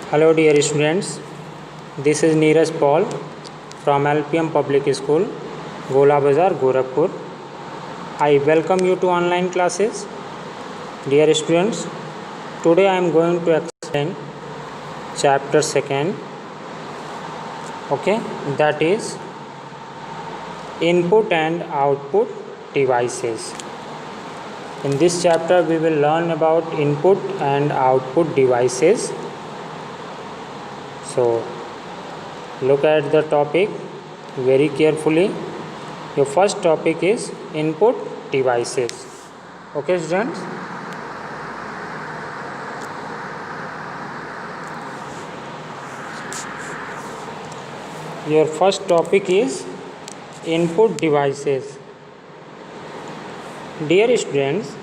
Hello dear students, this is Neeraj Paul from LPM Public School, Gola Bazar, Gorakhpur. I welcome you to online classes. Dear students, today I am going to explain chapter 2nd, that is input and output devices. In this chapter we will learn about input and output devices. So look at the topic very carefully. Your first topic is input devices. Okay students? Your first topic is input devices. Dear students,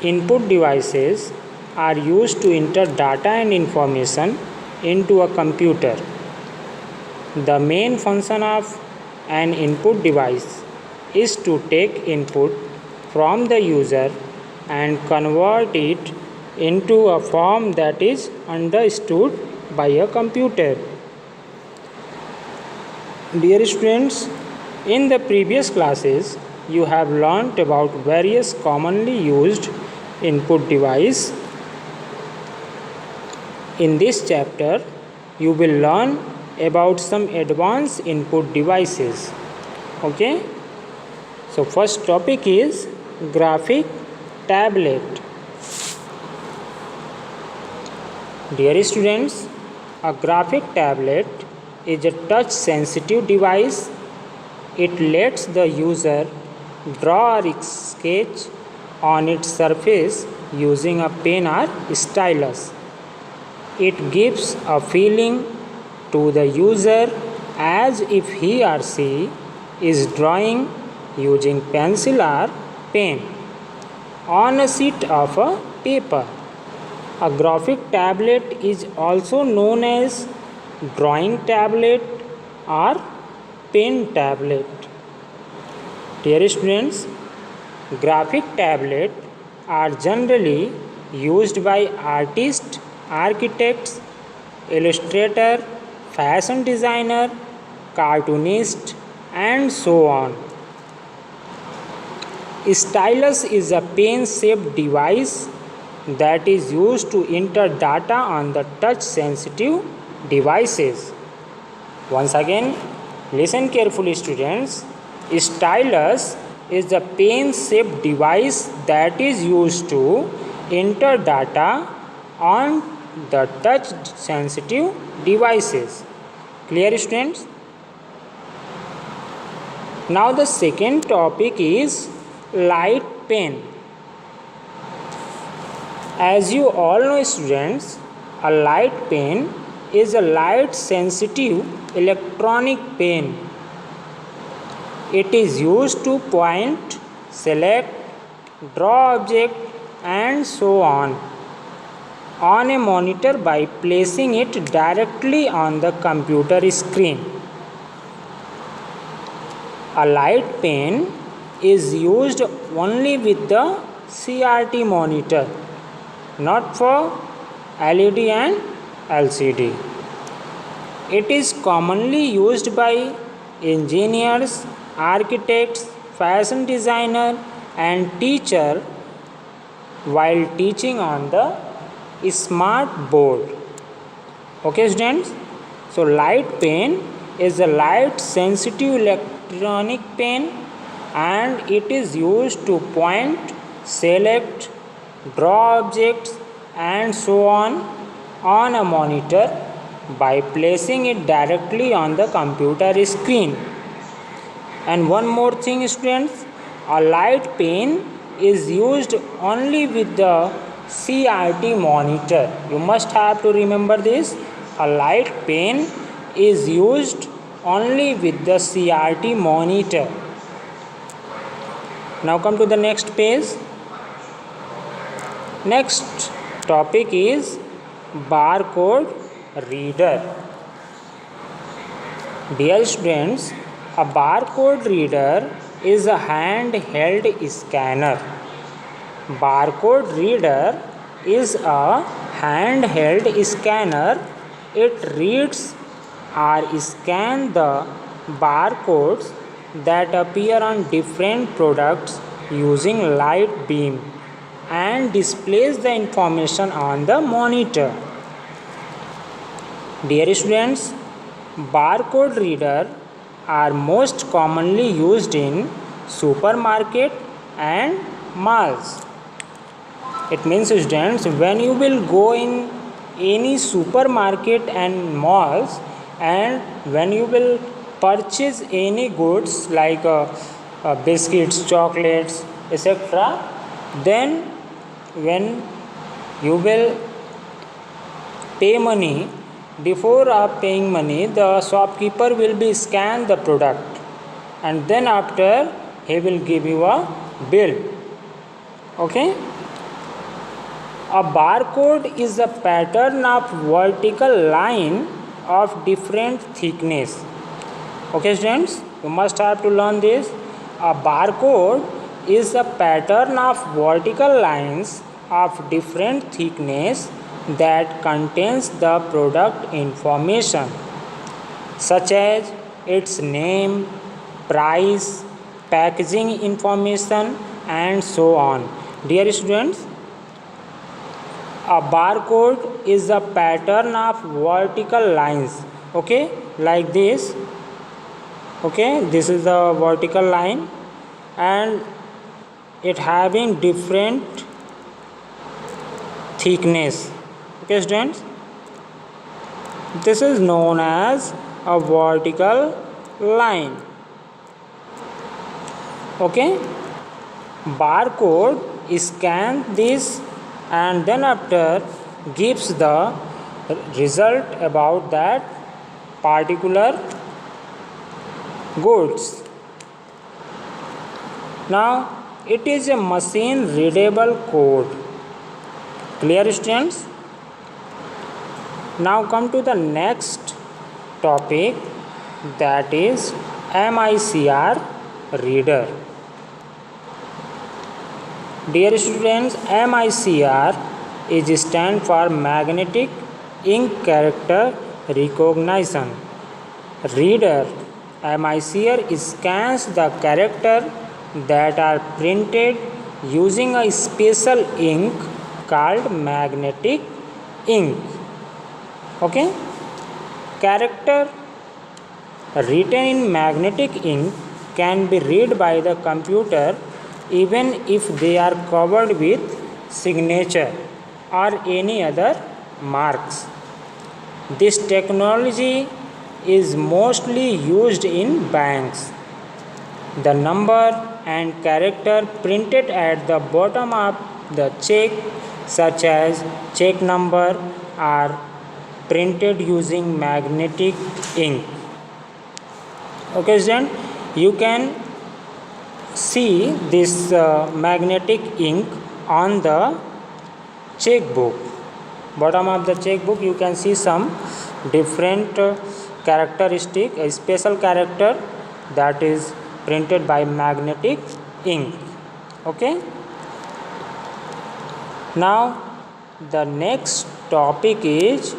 input devices are used to enter data and information into a computer. The main function of an input device is to take input from the user and convert it into a form that is understood by a computer. Dear students, in the previous classes you have learnt about various commonly used input device. In this chapter, you will learn about some advanced input devices. Okay? So, first topic is graphic tablet. Dear students, a graphic tablet is a touch sensitive device. It lets the user draw or sketch on its surface using a pen or stylus. It gives a feeling to the user as if he or she is drawing using pencil or pen on a sheet of paper. A graphic tablet is also known as drawing tablet or pen tablet. Dear students, graphic tablets are generally used by artists, architects, illustrator, fashion designer, cartoonist, and so on. Stylus is a pen-shaped device that is used to enter data on the touch-sensitive devices. Once again, listen carefully, students. Stylus is a pen-shaped device that is used to enter data on the touch sensitive devices. Clear students? Now the second topic is light pen. As you all know students, a light pen is a light sensitive electronic pen. It is used to point, select, draw object and so on a monitor by placing it directly on the computer screen. A light pen is used only with the CRT monitor, not for LED and LCD. It is commonly used by engineers, architects, fashion designer and teacher while teaching on the smart board. Okay students, so light pen is a light sensitive electronic pen and it is used to point, select, draw objects and so on a monitor by placing it directly on the computer screen. And one more thing students, a light pen is used only with the CRT monitor. You must have to remember this. A light pen is used only with the CRT monitor. Now come to the next page. Next topic is barcode reader. Dear students, a barcode reader is a handheld scanner. Barcode reader is a handheld scanner, it reads or scans the barcodes that appear on different products using light beam and displays the information on the monitor. Dear students, barcode reader are most commonly used in supermarket and malls. It means students, when you will go in any supermarket and malls, and when you will purchase any goods like biscuits, chocolates, etc., then when you will pay money, before paying money, the shopkeeper will be scan the product, and then after he will give you a bill. Okay. A barcode is a pattern of vertical line of different thickness. Okay students, you must have to learn this. A barcode is a pattern of vertical lines of different thickness that contains the product information such as its name, price, packaging information and so on. Dear students, a barcode is a pattern of vertical lines, okay, like this. Okay, this is the vertical line and it having different thickness. Okay students, this is known as a vertical line. Okay, barcode scan this and then after gives the result about that particular goods. Now it is a machine readable code. Clear students? Now come to the next topic, that is MICR reader. Dear students, MICR is stand for magnetic ink character recognition. Reader MICR scans the character that are printed using a special ink called magnetic ink. Okay, character written in magnetic ink can be read by the computer even if they are covered with signature or any other marks. This technology is mostly used in banks. The number and character printed at the bottom of the check, such as check number, are printed using magnetic ink. Okay, then you can see this magnetic ink on the checkbook. Bottom of the checkbook you can see some different characteristic, a special character that is printed by magnetic ink. Okay. Now the next topic is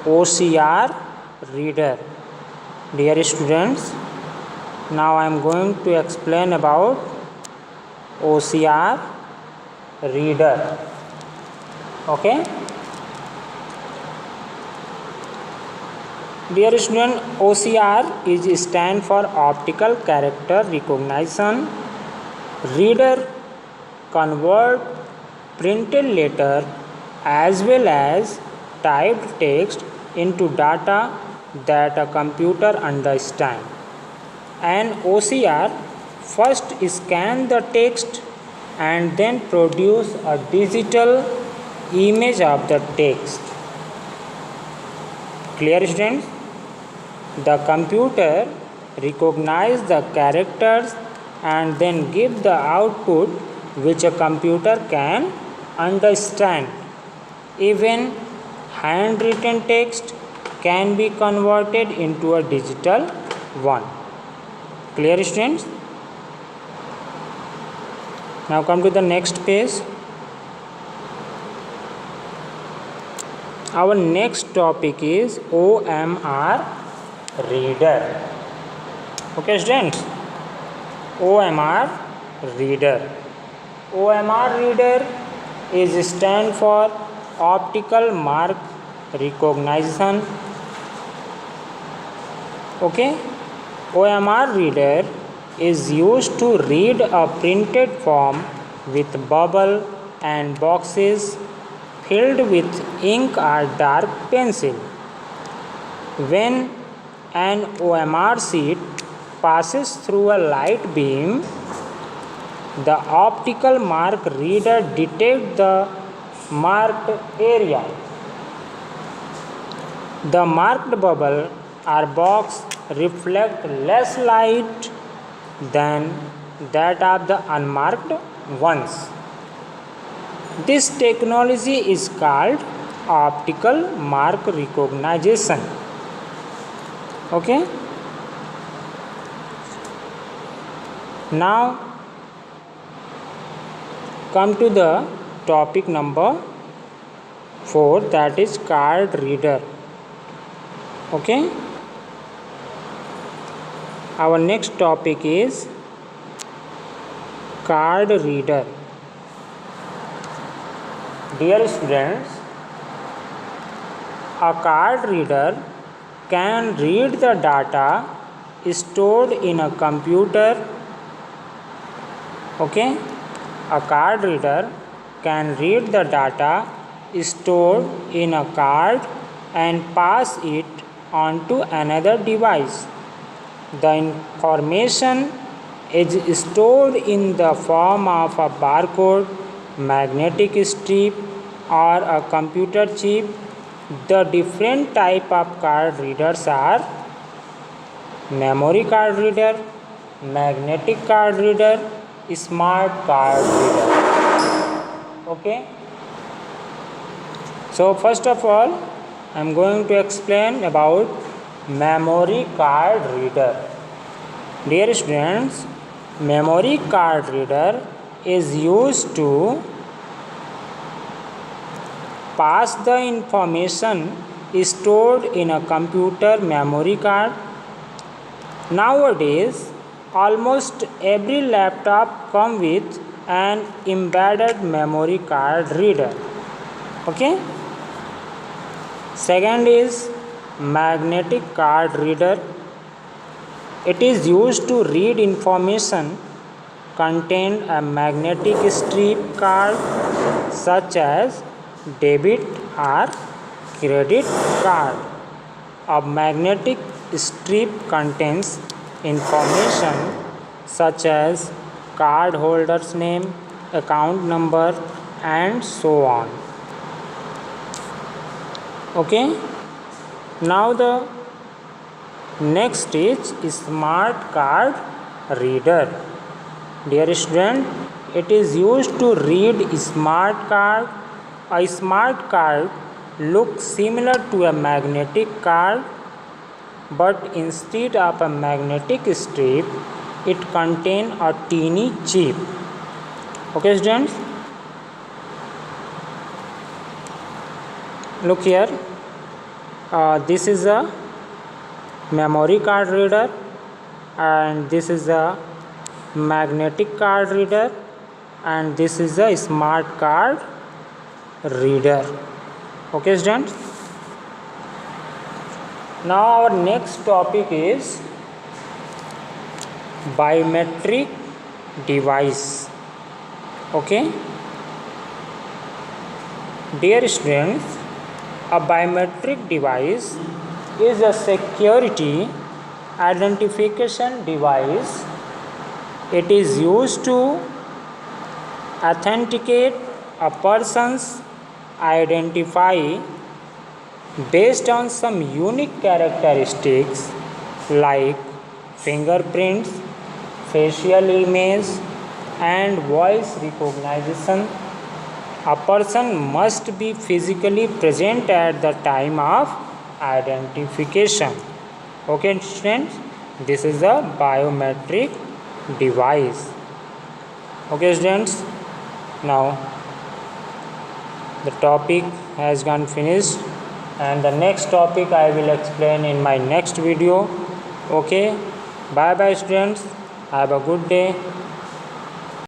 OCR reader. Dear students, now I am going to explain about OCR reader. Okay. Dear student, OCR is stand for optical character recognition. Reader convert printed letter as well as typed text into data that a computer understands. An OCR first scan the text and then produce a digital image of the text. Clear students? The computer recognize the characters and then give the output which a computer can understand. Even handwritten text can be converted into a digital one. Clear students? Now come to the next page. Our next topic is OMR reader. Okay, students. OMR reader. OMR reader is stand for optical mark recognition. Okay, OMR reader is used to read a printed form with bubble and boxes filled with ink or dark pencil. When an OMR sheet passes through a light beam, the optical mark reader detects the marked area. The marked bubble or box reflects less light than that of the unmarked ones. This technology is called optical mark recognition. Okay. Now come to the topic number 4, that is card reader. Okay. Our next topic is card reader. Dear students, a card reader can read the data stored in a computer. Okay, a card reader can read the data stored in a card and pass it on to another device. The information is stored in the form of a barcode, magnetic strip, or a computer chip. The different type of card readers are memory card reader, magnetic card reader, smart card reader. Okay. So first of all, I am going to explain about memory card reader. Dear students, memory card reader is used to pass the information stored in a computer memory card. Nowadays, almost every laptop comes with an embedded memory card reader. Okay. Second is magnetic card reader. It is used to read information contained a magnetic strip card such as debit or credit card. A magnetic strip contains information such as card holder's name, account number, and so on. Okay. Now the next is smart card reader. Dear student, it is used to read smart card. A smart card looks similar to a magnetic card, but instead of a magnetic strip, it contains a teeny chip. Okay, students? Look here. This is a memory card reader, and this is a magnetic card reader, and this is a smart card reader. Okay, students? Now our next topic is biometric device. Okay. Dear students, a biometric device is a security identification device. It is used to authenticate a person's identity based on some unique characteristics like fingerprints, facial image, and voice recognition. A person must be physically present at the time of identification. Okay, students, this is a biometric device. Okay, students, now the topic has gone finished. and the next topic I will explain in my next video. Okay, bye bye students, have a good day.